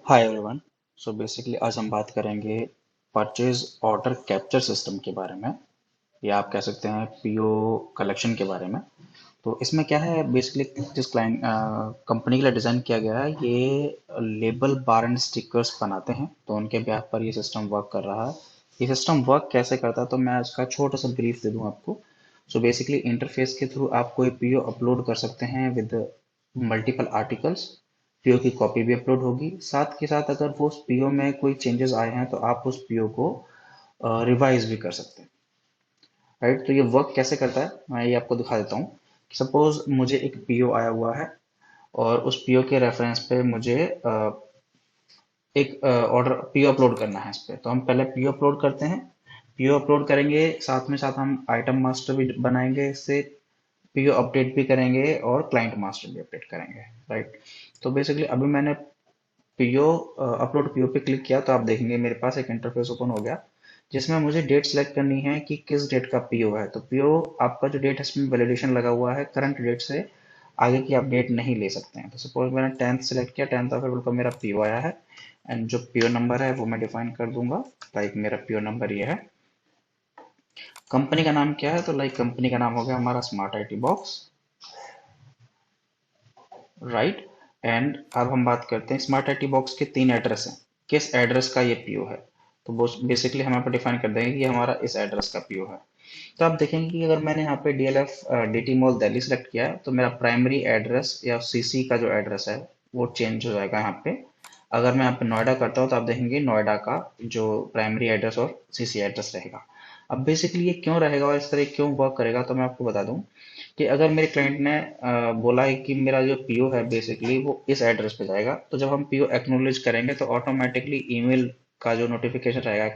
Hi everyone. So basically आज हम बात करेंगे परचेज ऑर्डर कैप्चर सिस्टम के बारे में, या आप कह सकते हैं पीओ कलेक्शन के बारे में। तो इसमें क्या है, बेसिकली जिस क्लाइंट कंपनी के लिए डिज़ाइन किया गया है, ये लेबल बार एंड स्टिकर्स बनाते हैं, तो उनके ब्याह पर ये सिस्टम वर्क कर रहा है। ये सिस्टम वर्क कैसे करता है, तो मैं इसका छोटा सा ब्रीफ दे दूं आपको। सो बेसिकली इंटरफेस के थ्रू आप कोई पीओ अपलोड कर सकते हैं विद मल्टीपल आर्टिकल्स। पीओ की कॉपी भी अपलोड होगी, साथ के साथ अगर वो उस पीओ में कोई चेंजेस आए हैं तो आप उस पीओ को रिवाइज भी कर सकते हैं। राइट, तो ये वर्क कैसे करता है मैं ये आपको दिखा देता हूँ। सपोज मुझे एक पीओ आया हुआ है और उस पीओ के रेफरेंस पे मुझे एक ऑर्डर पीओ अपलोड करना है इस पे। तो हम पहले पीओ अपलोड करते हैं। पीओ अपलोड करेंगे, साथ में साथ हम आइटम मास्टर भी बनाएंगे इससे, पीओ अपडेट भी करेंगे और क्लाइंट मास्टर भी अपडेट करेंगे। राइट, तो बेसिकली अभी मैंने पीओ अपलोड पीओ पे क्लिक किया तो आप देखेंगे मेरे पास एक इंटरफेस ओपन हो गया, जिसमें मुझे डेट सेलेक्ट करनी है कि किस डेट का पीओ है। तो पीओ आपका जो डेट है इसमें वैलिडेशन लगा हुआ है, करंट डेट से आगे की आप डेट नहीं ले सकते हैं। तो सपोज मैंने 10th सेलेक्ट किया, 10th ऑफ अप्रैल को मेरा पीओ आया है, एंड जो पीओ नंबर है वो मैं डिफाइन कर दूंगा। लाइक मेरा पीओ नंबर ये है। कंपनी का नाम क्या है, तो लाइक कंपनी का नाम हो गया हमारा smart IT box. Right, and अब हम बात करते हैं स्मार्ट आईटी बॉक्स के 3 एड्रेस हैं, किस एड्रेस का ये पीओ है। तो बेसिकली हम यहाँ पर डिफाइन कर देंगे कि ये हमारा इस एड्रेस का पीओ है। तो आप देखेंगे कि अगर मैंने यहाँ पे DLF DT mall Delhi select किया है तो मेरा प्राइमरी एड्रेस या सीसी का जो एड्रेस है वो चेंज हो जाएगा यहाँ पे। अगर मैं यहाँ पे नोएडा करता हूँ तो आप देखेंगे नोएडा का जो प्राइमरी एड्रेस और सीसी एड्रेस रहेगा। अब बेसिकली ये क्यों रहेगा और इस तरह क्यों वर्क करेगा, तो मैं आपको बता दूं कि अगर मेरे क्लाइंट ने बोला है कि मेरा जो पीओ है बेसिकली वो इस एड्रेस पे जाएगा, तो जब हम पीओ एक्नॉलेज करेंगे तो ऑटोमेटिकली ईमेल का जो नोटिफिकेशन रहेगा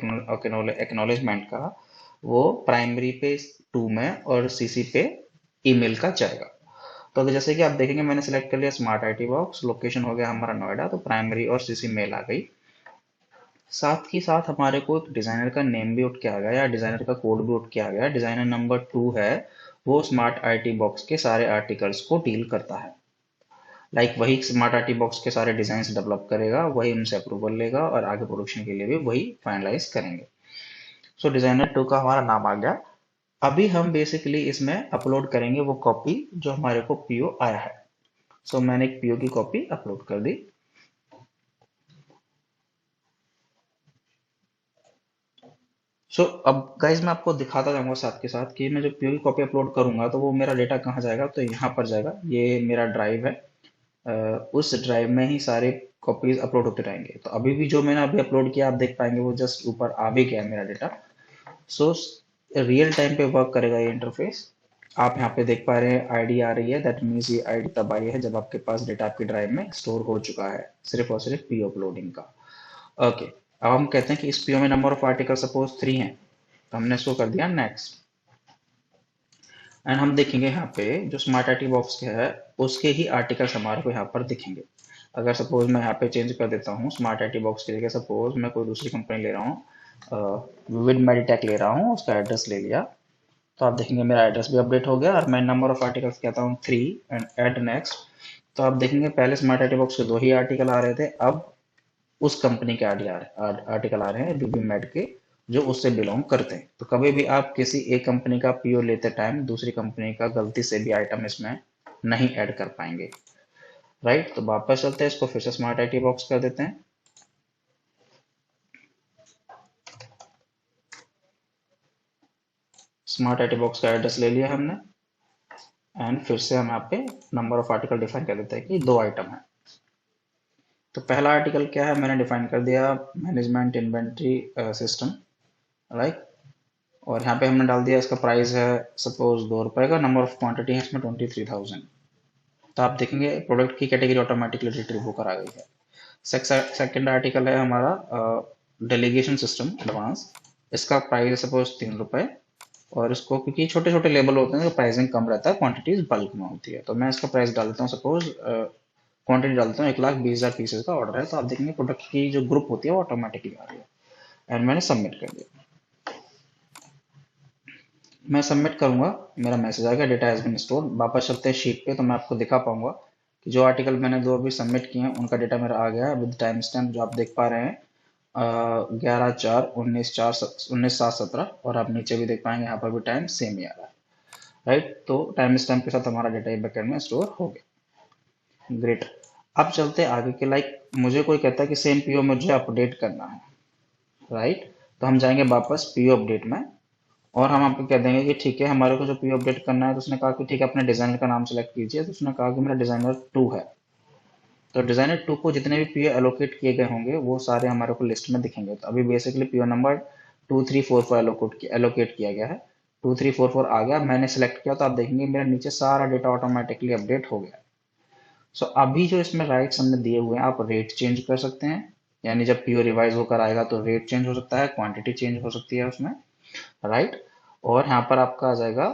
एक्नॉलेजमेंट का, वो प्राइमरी पे 2 में और सीसी पे ईमेल का जाएगा। तो अगर जैसे कि आप देखेंगे मैंने सेलेक्ट कर लिया स्मार्ट आईटी बॉक्स, लोकेशन हो गया हमारा नोएडा, तो प्राइमरी और सीसी मेल आ गई। साथ ही साथ हमारे को एक डिजाइनर का नेम भी उठ के आ गया या डिजाइनर का कोड भी उठ के आ गया। डिजाइनर नंबर 2 है, वो स्मार्ट आईटी बॉक्स के सारे आर्टिकल्स को डील करता है। लाइक वही स्मार्ट आईटी बॉक्स के सारे डिजाइन डेवलप करेगा, वही उनसे अप्रूवल लेगा और आगे प्रोडक्शन के लिए भी वही फाइनलाइज करेंगे। सो डिजाइनर 2 का हमारा नाम आ गया। अभी हम बेसिकली इसमें अपलोड करेंगे वो कॉपी जो हमारे को पीओ आया है। सो मैंने एक पीओ की कॉपी अपलोड कर दी। अब गाइज मैं आपको दिखाता जाऊंगा साथ के साथ कि मैं जब पीओ की कॉपी अपलोड करूंगा तो वो मेरा डेटा कहाँ जाएगा, तो यहाँ पर जाएगा। ये मेरा ड्राइव है, उस ड्राइव में ही सारे कॉपीज अपलोड होते रहेंगे। तो अभी भी जो मैंने अभी अपलोड किया आप देख पाएंगे वो जस्ट ऊपर आ भी गया है मेरा डेटा। सो रियल टाइम पे वर्क करेगा ये इंटरफेस। आप यहाँ पे देख पा रहे हैं आईडी आ रही है, दैट मीन्स ये आईडी तब आई है जब आपके पास डेटा आपकी ड्राइव में स्टोर हो चुका है, सिर्फ और सिर्फ पीओ अपलोडिंग का। ओके, अब हम कहते हैं कि इस पीओ में नंबर ऑफ आर्टिकल सपोज 3 है, तो हमने इसको कर दिया नेक्स्ट। एंड हम देखेंगे यहाँ पे जो स्मार्ट आईटी बॉक्स के है उसके ही आर्टिकल्स हमारे को यहाँ पर दिखेंगे। अगर सपोज मैं यहाँ पे चेंज कर देता हूँ स्मार्ट आईटी बॉक्स की जगह, सपोज मैं कोई दूसरी कंपनी ले रहा हूँ, विविड मेडिटेक ले रहा हूँ, उसका एड्रेस ले लिया, तो आप देखेंगे मेरा एड्रेस भी अपडेट हो गया और मैं नंबर ऑफ आर्टिकल्स कहता हूँ 3 एंड ऐड नेक्स्ट। तो आप देखेंगे पहले स्मार्ट आईटी बॉक्स के 2 ही आर्टिकल आ रहे थे, अब उस कंपनी के आर्टिकल आ रहे हैं बीबी मेड के, जो उससे बिलोंग करते हैं। तो कभी भी आप किसी एक कंपनी का पीओ लेते टाइम दूसरी कंपनी का गलती से भी आइटम इसमें नहीं ऐड कर पाएंगे। राइट, तो वापस चलते हैं, इसको फिर से स्मार्ट आईटी बॉक्स कर देते हैं। स्मार्ट आईटी बॉक्स का एड्रेस ले लिया हमने, एंड फिर से हम यहाँ पे नंबर ऑफ आर्टिकल डिफाइन कर देते हैं कि 2 आइटम है। तो पहला आर्टिकल क्या है मैंने डिफाइन कर दिया, मैनेजमेंट इन्वेंट्री सिस्टम। राइट, और यहाँ पे हमने डाल दिया इसका प्राइस है सपोज 2 रुपए का, नंबर ऑफ क्वांटिटी है इसमें 23,000। तो आप देखेंगे प्रोडक्ट की कैटेगरी ऑटोमेटिकली रिट्रीव होकर आ गई है। सेकंड आर्टिकल है हमारा डेलीगेशन सिस्टम एडवांस, इसका प्राइस है सपोज 3 रुपए, और इसको क्योंकि छोटे छोटे लेबल होते हैं तो प्राइसिंग कम रहता है, क्वांटिटीज बल्क में होती है, तो मैं इसका प्राइस डाल देता हूँ सपोज क्वांटिटी डालता हूँ 1,20,000 पीसेज का ऑर्डर है। तो आप देखेंगे प्रोडक्ट की जो ग्रुप होती है वो ऑटोमेटिकली आ रही है, एंड मैंने सबमिट कर दिया। मैं सबमिट करूंगा, मेरा मैसेज आएगा डेटा हैज बीन स्टोर्ड। वापस चलते हैं शीट पे तो मैं आपको दिखा पाऊंगा कि जो आर्टिकल मैंने दो अभी सबमिट किए हैं उनका डेटा मेरा आ गया है विद टाइम स्टैम्प जो आप देख पा रहे हैं 11/4/19/7 और आप नीचे भी देख पाएंगे यहाँ पर भी टाइम सेम ही आ रहा है, राइट। तो टाइम स्टैम्प के साथ हमारा डेटा बैकएंड में स्टोर हो गया, ग्रेट। अब चलते हैं आगे के, लाइक मुझे कोई कहता है कि सेम पीओ मुझे अपडेट करना है, राइट। तो हम जाएंगे वापस पीओ अपडेट में और हम आपको कह देंगे कि ठीक है हमारे को जो पीओ अपडेट करना है, तो उसने कहा कि ठीक है अपने डिजाइनर का नाम सेलेक्ट कीजिए, तो उसने कहा कि मेरा डिजाइनर 2 है। तो डिजाइनर 2 को जितने भी पीओ एलोकेट किए गए होंगे वो सारे हमारे को लिस्ट में दिखेंगे। तो अभी बेसिकली पीओ नंबर 2344 एलोकेट किया गया है, 2344 आ गया, मैंने सेलेक्ट किया, तो आप देखेंगे मेरा नीचे सारा डेटा ऑटोमेटिकली अपडेट हो गया। सो अभी जो इसमें राइट्स हमने दिए हुए हैं, आप रेट चेंज कर सकते हैं, यानी जब पीओ रिवाइज होकर आएगा तो रेट चेंज हो सकता है, क्वांटिटी चेंज हो सकती है उसमें, राइट। और यहाँ पर आपका आ जाएगा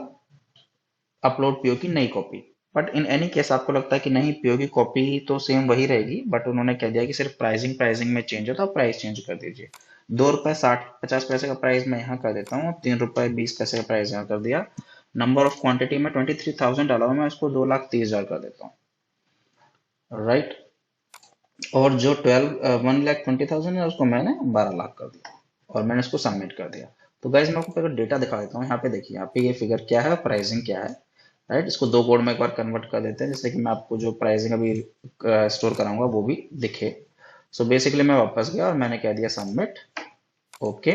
अपलोड पीओ की नई copy. But in any case आपको लगता है कि नहीं पीओ की कॉपी तो सेम वही रहेगी, बट उन्होंने कह दिया कि सिर्फ प्राइसिंग में चेंज हो, तो आप प्राइस चेंज कर दीजिए। 2 रुपए 60 50 पैसे का प्राइस मैं यहाँ कर देता हूँ, 3 रुपए 20 पैसे का प्राइस यहाँ कर दिया। नंबर ऑफ क्वांटिटी में 23,000 डाला हुआ, मैं इसको 2,30,000 कर देता हूँ, राइट। और जो 1,20,000 है उसको मैंने 12 लाख कर दिया और मैंने इसको सबमिट कर दिया। तो गाइज मैं आपको पहले डेटा दिखा देता हूँ, यहाँ पे देखिए, यहाँ पे ये फिगर क्या है, प्राइसिंग क्या है, राइट। इसको दो कोड में एक बार कन्वर्ट कर देते हैं जिससे कि मैं आपको जो प्राइसिंग अभी स्टोर कराऊंगा वो भी दिखे। सो बेसिकली मैं वापस गया और मैंने कह दिया सबमिट, ओके।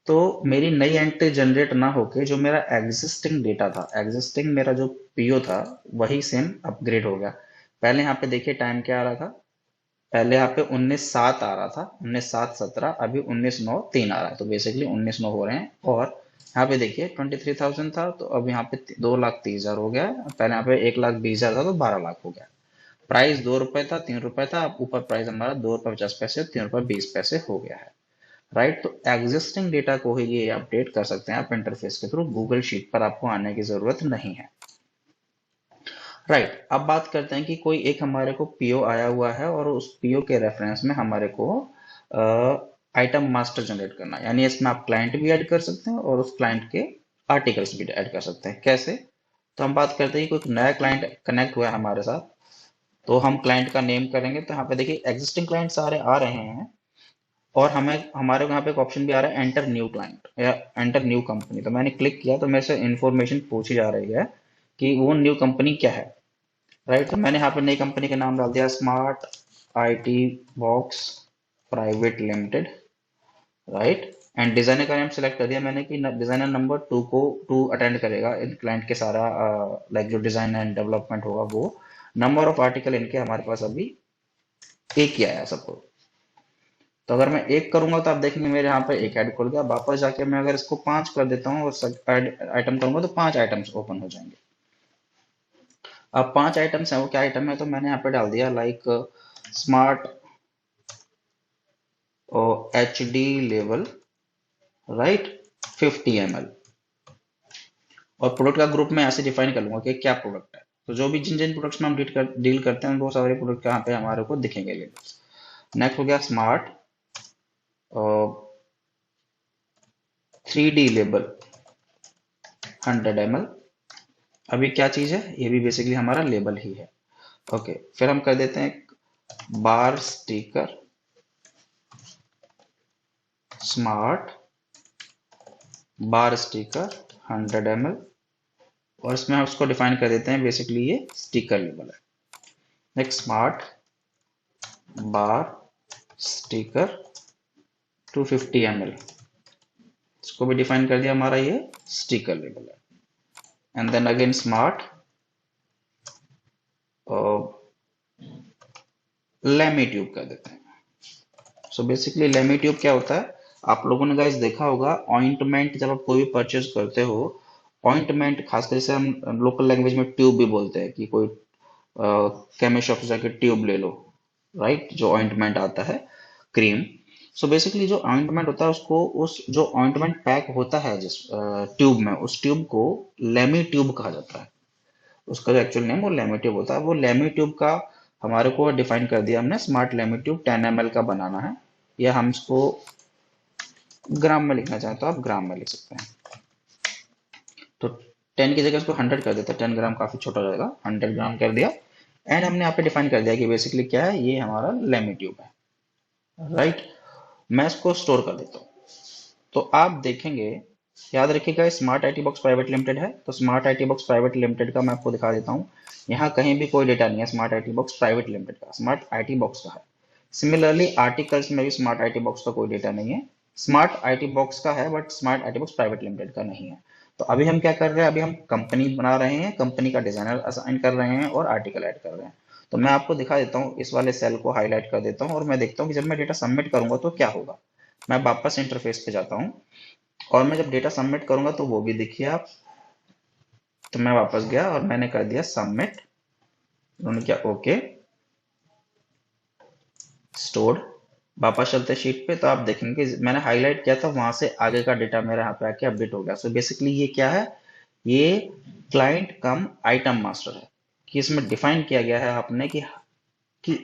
तो मेरी नई एंट्री जनरेट ना होके जो मेरा एग्जिस्टिंग डेटा था, एग्जिस्टिंग मेरा जो पीओ था वही सेम अपग्रेड हो गया। पहले यहाँ पे देखिए टाइम क्या आ रहा था, पहले यहाँ पे 19/7 आ रहा था, 19/7/17, अभी 19/9/3 आ रहा है, तो बेसिकली 19/9 हो रहे हैं। और यहाँ पे देखिए 23,000 था तो अब यहाँ पे 2,30,000 हो गया है, पहले यहाँ पे 1,20,000 था तो 12 लाख हो गया। प्राइस 2 रुपए था, 3 रुपए था, अब ऊपर प्राइस हमारा 2 रुपए 50 पैसे, 3 रुपए 20 पैसे हो गया है, राइट। तो एग्जिस्टिंग डेटा को ही ये अपडेट कर सकते हैं आप इंटरफेस के थ्रू, गूगल शीट पर आपको आने की जरूरत नहीं है, राइट। अब बात करते हैं कि कोई एक हमारे को पीओ आया हुआ है और उस पीओ के रेफरेंस में हमारे को आइटम मास्टर जनरेट करना है, यानी इसमें आप क्लाइंट भी ऐड कर सकते हैं और उस क्लाइंट के आर्टिकल्स भी ऐड कर सकते हैं। कैसे? तो हम बात करते हैं कि कोई नया क्लाइंट कनेक्ट हुआ है हमारे साथ, तो हम क्लाइंट का नेम करेंगे, तो यहाँ पे देखिए एग्जिस्टिंग क्लाइंट सारे आ रहे हैं और हमें हमारे को यहाँ पे एक ऑप्शन भी आ रहा है एंटर न्यू क्लाइंट या एंटर न्यू कंपनी। तो मैंने क्लिक किया तो मेरे से इंफॉर्मेशन पूछी जा रही है कि वो न्यू कंपनी क्या है, राइट। तो मैंने यहाँ पे नई कंपनी का नाम डाल दिया smart IT box private limited, right. And designer का नाम सेलेक्ट कर दिया मैंने कि डिजाइनर नंबर 2 को 2 अटेंड करेगा इन क्लाइंट के सारा, लाइक जो डिजाइन एंड डेवलपमेंट होगा वो। नंबर ऑफ आर्टिकल इनके हमारे पास अभी एक ही आया सबको, तो अगर मैं एक करूंगा तो आप देखेंगे मेरे यहाँ पे एक ऐड खुल गया। वापस जाके मैं अगर इसको 5 कर देता हूँ और आइटम करूंगा तो 5 आइटम्स ओपन हो जाएंगे। अब 5 आइटम्स हैं, वो क्या आइटम है, तो मैंने यहाँ पे डाल दिया like smart H D level, right, 50 ml। और प्रोडक्ट का ग्रुप में ऐसे डिफाइन कर लूंगा कि क्या प्रोडक्ट है, तो जो भी जिन जिन प्रोडक्ट्स में हम डील करते हैं वो सारे प्रोडक्ट यहाँ पे हमारे को दिखेंगे लेबल्स। नेक्स्ट हो गया स्मार्ट 3D लेबल 100 ml। अभी क्या चीज है, ये भी बेसिकली हमारा लेबल ही है, ओके। फिर हम कर देते हैं बार sticker smart bar sticker 100 ml, और इसमें हम उसको डिफाइन कर देते हैं बेसिकली ये स्टिकर लेबल है। Next smart bar sticker 250 ml, इसको भी डिफाइन कर दिया, हमारा ये स्टिकर लेबल है। And then again smart lami tube कर देते हैं। सो बेसिकली लेमी ट्यूब क्या होता है, आप लोगों ने गाइस देखा होगा ऑइंटमेंट, जब आप कोई भी परचेज करते हो ऑइंटमेंट, खासकर जैसे हम लोकल लैंग्वेज में ट्यूब भी बोलते हैं कि कोई केमिस्ट शॉप से जाके ट्यूब ले लो, राइट, जो ऑइंटमेंट आता है क्रीम। सो बेसिकली जो ऑइंटमेंट होता है उसको, उस जो ऑइंटमेंट पैक होता है जिस ट्यूब में, उस ट्यूब को लेमी ट्यूब कहा जाता है। उसका जो एक्चुअल नेम वो लेमी ट्यूब होता है। वो लेमी ट्यूब का हमारे को डिफाइन कर दिया हमने, स्मार्ट लेमी ट्यूब 10 ml का बनाना है, या हम इसको ग्राम में लिखना चाहें तो आप ग्राम में लिख सकते हैं। तो 10 की जगह इसको 100 कर देते हैं, 10 ग्राम काफी छोटा हो जाएगा, 100 ग्राम कर दिया। एंड हमने यहाँ पे डिफाइन कर दिया कि बेसिकली क्या है, ये हमारा लेमी ट्यूब है, राइट। मैं इसको स्टोर कर देता हूँ। तो आप देखेंगे, याद रखिएगा smart IT box private limited है, तो smart IT box private limited का मैं आपको दिखा देता हूँ। यहाँ कहीं भी कोई डेटा नहीं है smart IT box private limited का, स्मार्ट आईटी बॉक्स का है। सिमिलरली आर्टिकल्स में भी स्मार्ट आईटी बॉक्स का कोई डेटा नहीं है, स्मार्ट आईटी बॉक्स का है but smart IT box private limited का नहीं है। तो अभी हम क्या कर रहे हैं, अभी हम कंपनी बना रहे हैं, कंपनी का डिजाइनर असाइन कर रहे हैं और आर्टिकल ऐड कर रहे हैं। तो मैं आपको दिखा देता हूँ, इस वाले सेल को हाईलाइट कर देता हूँ और मैं देखता हूँ कि जब मैं डेटा सबमिट करूंगा तो क्या होगा। मैं वापस इंटरफेस पे जाता हूँ और मैं जब डेटा सबमिट करूंगा तो वो भी देखिए आप। तो मैं वापस गया और मैंने कर दिया सबमिट, उन्होंने किया ओके, स्टोर्ड। वापस चलते शीट पे तो आप देखेंगे मैंने हाईलाइट किया था, वहां से आगे का डेटा मेरे यहाँ पे आके अपडेट हो गया। सो बेसिकली ये क्या है, ये क्लाइंट कम आइटम मास्टर है, कि इसमें डिफाइन किया गया है आपने कि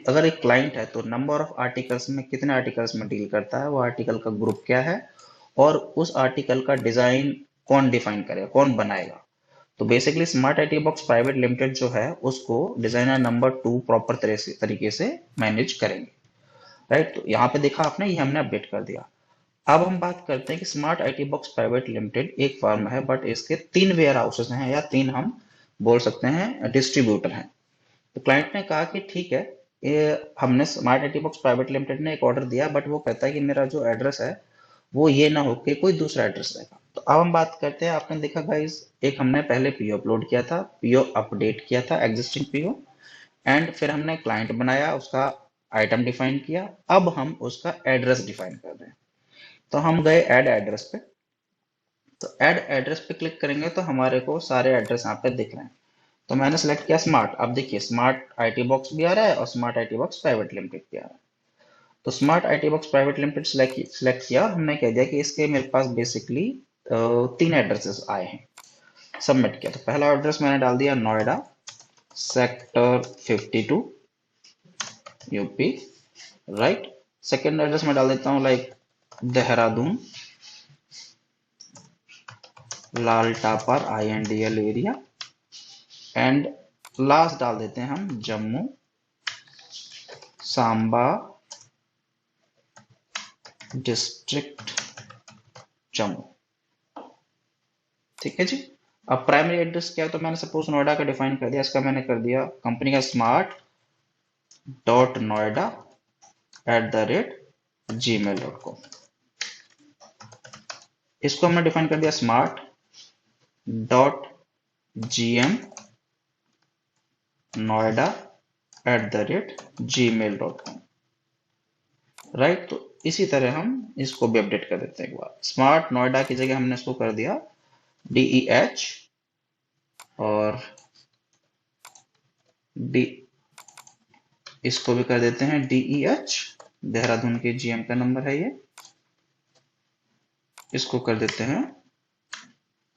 अगर एक क्लाइंट है तो नंबर ऑफ आर्टिकल्स में कितने आर्टिकल्स में डील करता है, वो आर्टिकल का ग्रुप क्या है, और उस आर्टिकल का डिजाइन कौन डिफाइन करेगा, कौन बनाएगा। तो basically smart IT box private limited जो है उसको डिजाइनर नंबर 2 प्रॉपर तरीके से मैनेज करेंगे, राइट। तो यहाँ पे देखा आपने, ये हमने अपडेट कर दिया। अब हम बात करते हैं कि smart IT box private limited एक फर्म है बट इसके 3 वेयर हाउसेस हैं, या 3 हम बोल सकते हैं डिस्ट्रीब्यूटर हैं। तो क्लाइंट ने कहा कि ठीक है, ये हमने smart IT box private limited ने एक ऑर्डर दिया बट वो कहता है कि मेरा जो एड्रेस है वो ये ना हो कि कोई दूसरा एड्रेस रहेगा। तो अब हम बात करते हैं, आपने देखा गाइस, एक हमने पहले पीओ अपलोड किया था, पीओ अपडेट किया था एग्जिस्टिंग पीओ, एंड फिर हमने क्लाइंट बनाया, उसका आइटम डिफाइन किया। अब हम उसका एड्रेस डिफाइन कर रहे हैं। तो हम गए ऐड एड्रेस पे, तो ऐड एड्रेस पे क्लिक करेंगे तो हमारे को सारे एड्रेस यहाँ पे दिख रहे हैं। तो मैंने सेलेक्ट किया स्मार्ट, अब देखिए स्मार्ट आईटी बॉक्स भी आ रहा है और smart IT box private limited भी आ रहा है। तो smart IT box private limited select किया, हमने कह दिया कि इसके मेरे पास बेसिकली 3 एड्रेसेस आए हैं। सबमिट किया, तो पहला एड्रेस मैंने डाल दिया Noida sector 52 UP, right. Second address मैं डाल देता हूँ like Dehradun Lal topper INDL area, and last डाल देते हैं हम जम्मू सांबा डिस्ट्रिक्ट जम्मू, ठीक है जी। अब प्राइमरी एड्रेस क्या है, तो मैंने सपोज नोएडा का डिफाइन कर दिया, इसका मैंने कर दिया कंपनी का स्मार्ट डॉट नोएडा @gmail.com। इसको हमने डिफाइन कर दिया smart dot GM Noida @gmail.com, right. तो इसी तरह हम इसको भी अपडेट कर देते हैं एक बार। स्मार्ट नोएडा की जगह हमने इसको कर दिया DEH, और डी इसको भी कर देते हैं DEH, देहरादून के GM का नंबर है ये। इसको कर देते हैं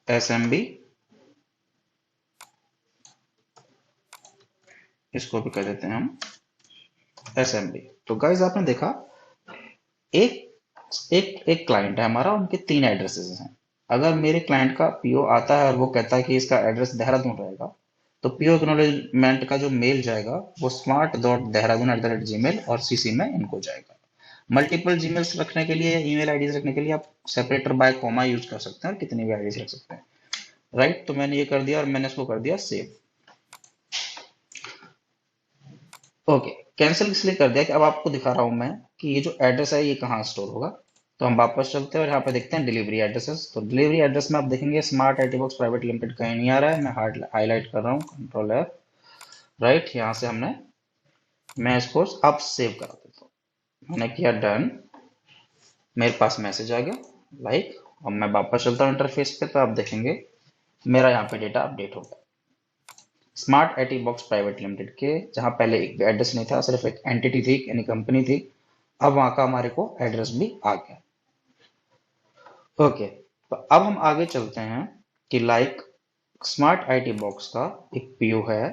SMB, इसको भी कर देते हैं हम SMB। तो गाइज आपने देखा, एक एक एक क्लाइंट है हमारा, उनके 3 एड्रेसेस हैं। अगर मेरे क्लाइंट का पीओ आता है और वो कहता है कि इसका एड्रेस देहरादून रहेगा, तो पीओ एक्नॉलेजमेंट का जो मेल जाएगा वो smart.dehradun@gmail और CC में इनको जाएगा। मल्टीपल जीमेल्स रखने के लिए, ईमेल आईडीज रखने के लिए आप सेपरेटर बाय कॉमा यूज कर सकते हैं और कितनी भी आईडीज रख सकते हैं, राइट। तो मैंने ये कर दिया और मैंने इसको कर दिया सेव। ओके, कैंसिल इसलिए कर दिया कि अब आपको दिखा रहा हूं मैं कि ये जो एड्रेस है ये कहाँ स्टोर होगा। तो हम वापस चलते हैं और यहाँ पे देखते हैं डिलीवरी एड्रेसेस। तो डिलीवरी एड्रेस में आप देखेंगे smart IT box private limited कहीं नहीं आ रहा है, मैं हाईलाइट कर रहा हूँ Ctrl+F, राइट। यहाँ से हमने, मैं इसको अब सेव करा देता हूँ, मैंने किया डन, मेरे पास मैसेज आ गया लाइक। अब मैं वापस चलता हूँ इंटरफेस पे, तो आप देखेंगे मेरा यहाँ पे डेटा अपडेट हो गया smart IT box private limited के, जहां पहले एक एड्रेस नहीं था, सिर्फ एक एंटिटी थी यानी कंपनी थी, अब वहां का हमारे को एड्रेस भी आ गया। ओके, तो अब हम आगे चलते हैं कि लाइक स्मार्ट आईटी बॉक्स का एक पीओ है,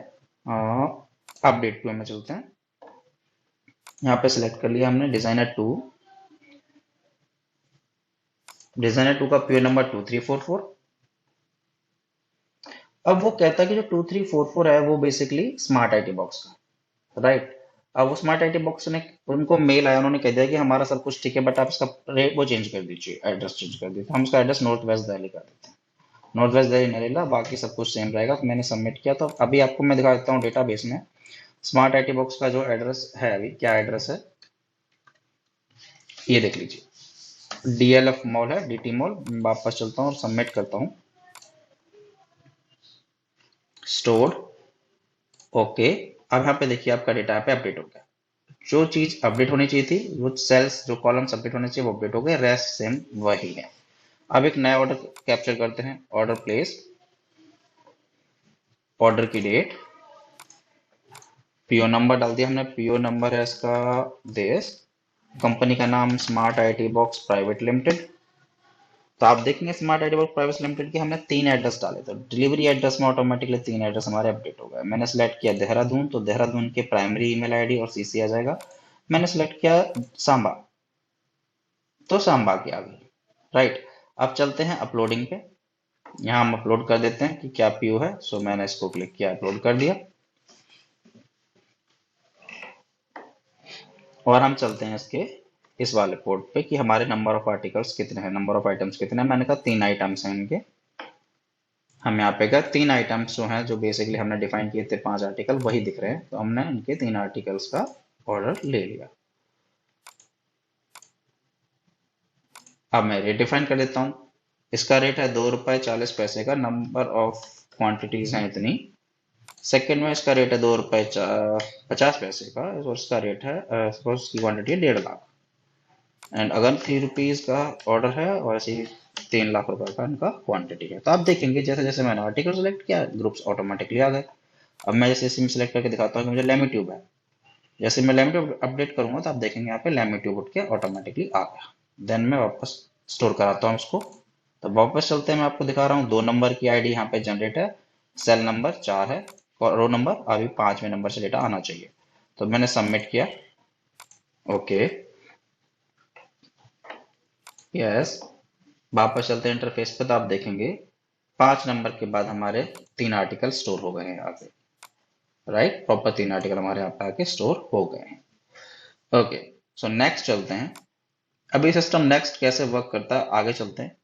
अपडेट पीओ में चलते हैं। यहाँ पे सिलेक्ट कर लिया हमने डिजाइनर 2 का पीओ नंबर 2344, अब वो कहता है कि जो 2344 है वो बेसिकली स्मार्ट आईटी बॉक्स का, राइट। अब वो स्मार्ट आईटी बॉक्स ने, उनको मेल आया, उन्होंने कह दिया कि हमारा सब कुछ ठीक है बट आप इसका रेट वो चेंज कर दीजिए, एड्रेस चेंज कर दीजिए। हम इसका एड्रेस नॉर्थ वेस्ट दिल्ली कर देते हैं, नॉर्थ वेस्ट दिल्ली नरेला, बाकी सब कुछ सेम रहेगा। तो मैंने सबमिट किया। तो अभी आपको मैं दिखा देता हूँ डेटाबेस में स्मार्ट आईटी बॉक्स का जो एड्रेस है, अभी क्या एड्रेस है ये देख लीजिए। डीएलएफ मॉल है, डीटी मॉल। वापस चलता हूँ और सबमिट करता हूँ, स्टोर, ओके। अब यहाँ पे देखिए आपका डेटा यहाँ पे अपडेट हो गया। जो चीज अपडेट होनी चाहिए थी, वो सेल्स जो कॉलम्स अपडेट होने चाहिए वो अपडेट हो गए, रेस्ट सेम वही है। अब एक नया ऑर्डर कैप्चर करते हैं, ऑर्डर प्लेस, ऑर्डर की डेट, पीओ नंबर डाल दिया हमने, पीओ नंबर है इसका देश, कंपनी का नाम smart IT box private limited. तो आप देखेंगे smart IT box private limited के हमने 3 एड्रेस डाले, तो डिलीवरी एड्रेस में ऑटोमेटिकली 3 एड्रेस हमारे अपडेट हो गए। मैंने सेलेक्ट किया देहरादून, तो देहरादून के प्राइमरी ईमेल आईडी और सीसी आ जाएगा। मैंने सेलेक्ट किया सांबा, तो सांबा की आ गई, राइट। अब चलते हैं अपलोडिंग पे। यहाँ हम अपलोड कर देते हैं कि क्या पीओ है। सो मैंने इसको क्लिक किया, अपलोड कर दिया। और हम चलते हैं इसके इस वाले पोर्ट पे कि हमारे नंबर ऑफ आर्टिकल्स कितने हैं, नंबर ऑफ आइटम्स कितने हैं। मैंने कहा 3 आइटम्स हैं इनके। हम यहाँ पे गए, 3 आइटम्स जो हैं, जो बेसिकली हमने डिफाइन किए थे 5 आर्टिकल, वही दिख रहे हैं। तो हमने इनके 3 आर्टिकल्स का ऑर्डर ले लिया। अब मैं रेट डिफाइन कर देता हूँ। इसका रेट है ₹2.40 का, नंबर ऑफ क्वांटिटीज हैं इतनी। सेकंड में इसका रेट है ₹2.50 का, और इसका रेट है सपोज की क्वांटिटी है 1.5 लाख। एंड अगर ₹3 का ऑर्डर है, और ऐसे ही 3 लाख रुपए का इनका क्वांटिटी है। तो आप देखेंगे जैसे जैसे मैंने आर्टिकल सेलेक्ट किया, ग्रुप्स ऑटोमेटिकली आ गए। अब मैं जैसे इसी में सेलेक्ट करके दिखाता हूँ कि मुझे लेमी ट्यूब है। जैसे मैं लेमी ट्यूब अपडेट करूंगा तो आप देखेंगे यहाँ पे लेमी ट्यूब उठ के ऑटोमेटिकली आ गया। देन मैं वापस स्टोर कराता हूँ उसको। तो वापस चलते हैं, मैं आपको दिखा रहा हूँ 2 नंबर की आईडी यहाँ पे जनरेट है, सेल नंबर 4 है, और रो नंबर अभी 5वें नंबर से डेटा आना चाहिए। तो मैंने सबमिट किया, ओके, यस। वापस चलते हैं इंटरफेस पे, तो आप देखेंगे 5 नंबर के बाद हमारे 3 आर्टिकल स्टोर हो गए हैं यहाँ पे, राइट। प्रॉपर 3 आर्टिकल हमारे यहाँ पे आके स्टोर हो गए हैं। ओके, सो नेक्स्ट चलते हैं। अभी सिस्टम नेक्स्ट कैसे वर्क करता है आगे चलते हैं।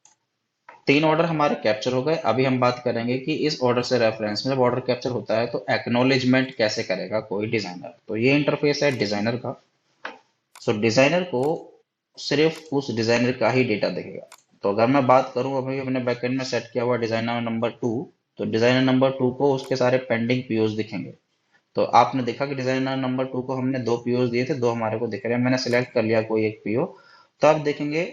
3 ऑर्डर हमारे कैप्चर हो गए। अभी हम बात करेंगे कि इस ऑर्डर से रेफरेंस में जब ऑर्डर कैप्चर होता है तो एक्नॉलेजमेंट कैसे करेगा कोई डिजाइनर। तो ये इंटरफेस है डिजाइनर का। सो डिजाइनर को सिर्फ उस डिजाइनर का ही डेटा दिखेगा। तो अगर मैं बात करूं, अभी अपने बैकएंड में सेट किया हुआ डिजाइनर नंबर 2, तो डिजाइनर नंबर 2 को उसके सारे पेंडिंग पीओज दिखेंगे। तो आपने देखा कि डिजाइनर नंबर 2 को हमने 2 पीओज दिए थे, 2 हमारे को दिख रहे हैं। मैंने सेलेक्ट कर लिया कोई एक पीओ। तो आप देखेंगे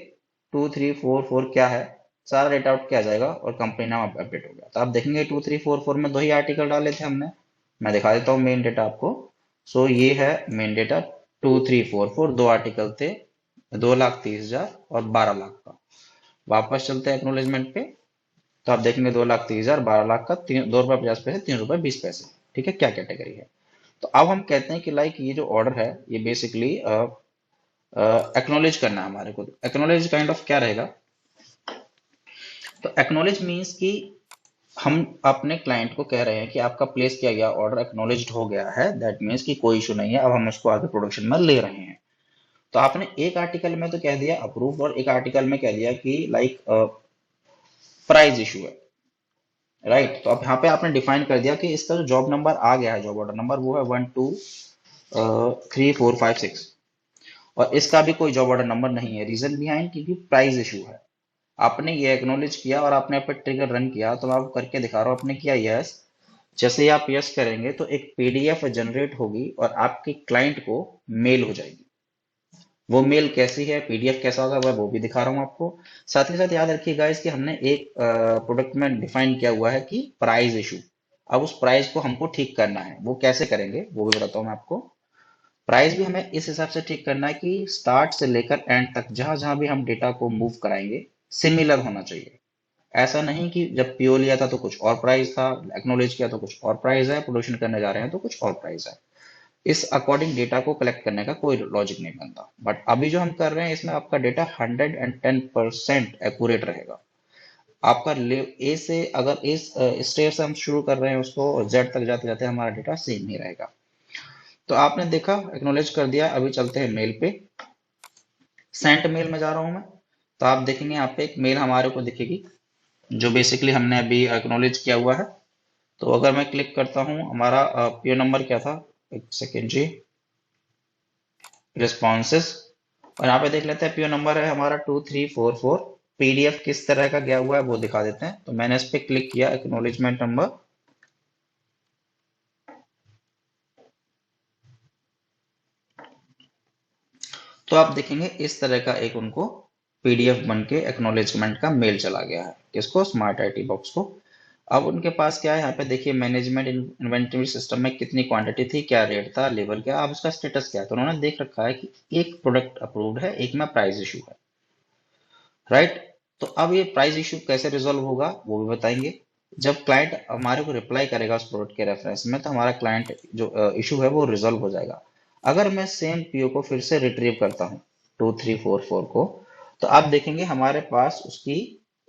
2344 क्या है, सारा डेटा आउट किया जाएगा और कंपनी नाम अपडेट हो गया। तो आप देखेंगे 2344 में 2 ही आर्टिकल डाले थे हमने। मैं दिखा देता हूँ मेन डेटा आपको। सो ये है मेन डेटा, 2344, 2 आर्टिकल थे, 2,30,000 और 12 लाख का। वापस चलते हैं एक्नोलेजमेंट पे। तो आप देखेंगे 2,30,000, 12 लाख का, ₹2.50, ₹3.20। ठीक है, क्या कैटेगरी है। तो अब हम कहते हैं कि लाइक ये जो ऑर्डर है ये बेसिकली एक्नोलेज करना है हमारे को। एक्नोलेज काइंड ऑफ क्या रहेगा, तो एक्नोलेज मीन्स कि हम अपने क्लाइंट को कह रहे हैं कि आपका प्लेस किया गया ऑर्डर एक्नोलेज हो गया है। दैट मीन्स कि कोई इशू नहीं है, अब हम इसको आगे प्रोडक्शन में ले रहे हैं। तो आपने एक आर्टिकल में तो कह दिया अप्रूव, और एक आर्टिकल में कह दिया कि लाइक प्राइस इशू है, राइट। तो अब यहाँ पे आपने डिफाइन कर दिया कि इसका जो जॉब नंबर आ गया है, जॉब ऑर्डर नंबर, वो है 12345 और इसका भी कोई जॉब ऑर्डर नंबर नहीं है। रीजन बिहाइंड क्योंकि प्राइस इशू है। आपने ये एक्नोलेज किया और आपने पे ट्रिगर रन किया। तो मैं आपको करके दिखा रहा हूँ, आपने किया यस। जैसे ही आप यस करेंगे तो एक पीडीएफ जनरेट होगी और आपके क्लाइंट को मेल हो जाएगी। वो मेल कैसी है, पीडीएफ कैसा होगा, वह वो भी दिखा रहा हूँ आपको। साथ ही साथ याद रखिए गाइस कि हमने एक प्रोडक्ट में डिफाइन किया हुआ है कि प्राइस इशू। अब उस प्राइस को हमको ठीक करना है, वो कैसे करेंगे वो भी बताता हूँ मैं आपको। प्राइस भी हमें इस हिसाब से ठीक करना है कि स्टार्ट से लेकर एंड तक जहां जहां भी हम डेटा को मूव कराएंगे सिमिलर होना चाहिए। ऐसा नहीं कि जब पीओ लिया था तो कुछ और प्राइस था, एक्नोलेज किया तो कुछ और प्राइस है, प्रोडक्शन करने जा रहे हैं तो कुछ और प्राइस है। इस अकॉर्डिंग डेटा को कलेक्ट करने का कोई लॉजिक नहीं बनता। बट अभी जो हम कर रहे हैं इसमें आपका डेटा 110% एक्यूरेट रहेगा। आपका ए से, अगर इस स्टेट से हम शुरू कर रहे हैं उसको, जेड तक जाते जाते हमारा डेटा सेम ही रहेगा। तो आपने देखा, एक्नोलेज कर दिया। अभी चलते हैं मेल पे। सेंट मेल में जा रहा हूं मैं। तो आप देखेंगे यहाँ पे एक मेल हमारे को दिखेगी, जो बेसिकली हमने अभी एक्नोलेज किया हुआ है। तो अगर मैं क्लिक करता हूँ, हमारा पीओ नंबर क्या था, एक सेकेंड जी, रिस्पॉन्सेस। और यहाँ पे देख लेते हैं, पीओ नंबर है हमारा 2344। पीडीएफ किस तरह का गया हुआ है वो दिखा देते हैं। तो मैंने इस पे क्लिक किया, एक्नोलेजमेंट नंबर। तो आप देखेंगे इस तरह का एक उनको पीडीएफ बन के एक्नोलेजमेंट का मेल चला गया है, किसको, स्मार्ट आईटी बॉक्स को। अब उनके पास क्या है, यहाँ पे देखिए मैनेजमेंट इन्वेंटरी सिस्टम में कितनी क्वांटिटी थी, क्या रेट था, लेवल क्या, अब उसका स्टेटस क्या है। तो उन्होंने देख रखा है कि एक प्रोडक्ट अप्रूव्ड है, एक में प्राइस इशू है, राइट। तो अब ये प्राइस इशू कैसे रिजोल्व होगा वो भी बताएंगे। जब क्लाइंट हमारे को रिप्लाई करेगा उस प्रोडक्ट के रेफरेंस में, तो हमारा क्लाइंट जो इशू है वो रिजोल्व हो जाएगा। अगर मैं सेम पीओ को फिर से रिट्रीव करता हूँ, 2344 को, तो आप देखेंगे हमारे पास उसकी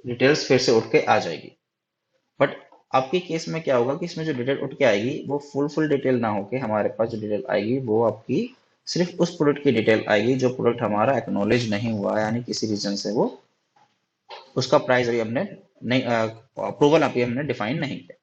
डिटेल्स फिर से उठ के आ जाएगी। बट आपके केस में क्या होगा कि इसमें जो डिटेल उठ के आएगी वो फुल डिटेल ना होके, हमारे पास जो डिटेल आएगी वो आपकी सिर्फ उस प्रोडक्ट की डिटेल आएगी जो प्रोडक्ट हमारा एक्नॉलेज नहीं हुआ है, यानी किसी रीजन से वो, उसका प्राइस अभी हमने नहीं, अप्रूवल अभी हमने डिफाइन नहीं किया।